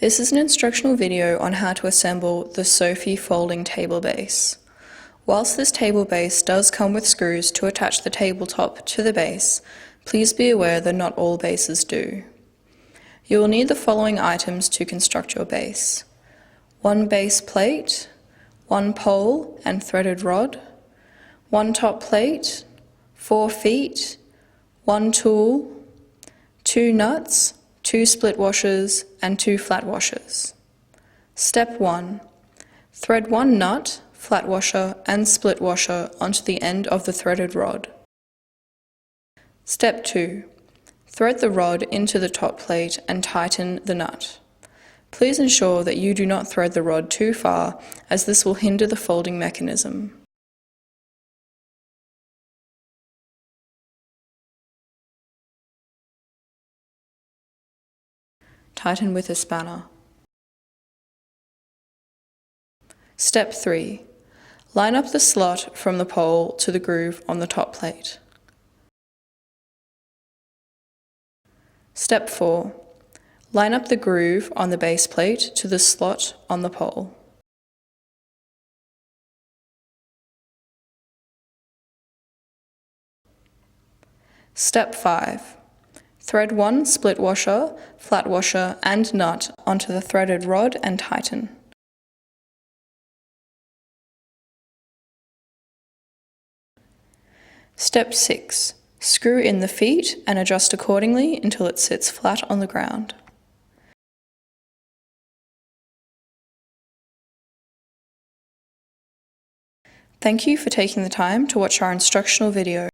This is an instructional video on how to assemble the Sophie folding table base. Whilst this table base does come with screws to attach the tabletop to the base, please be aware that not all bases do. You will need the following items to construct your base: 1 base plate, 1 pole and threaded rod, 1 top plate, 4 feet, 1 tool, 2 nuts, 2 split washers and 2 flat washers. Step 1. Thread 1 nut, flat washer and split washer onto the end of the threaded rod. Step 2. Thread the rod into the top plate and tighten the nut. Please ensure that you do not thread the rod too far, as this will hinder the folding mechanism. Tighten with a spanner. Step 3. Line up the slot from the pole to the groove on the top plate. Step 4. Line up the groove on the base plate to the slot on the pole. Step 5. Thread 1 split washer, flat washer and nut onto the threaded rod and tighten. Step 6. Screw in the feet and adjust accordingly until it sits flat on the ground. Thank you for taking the time to watch our instructional video.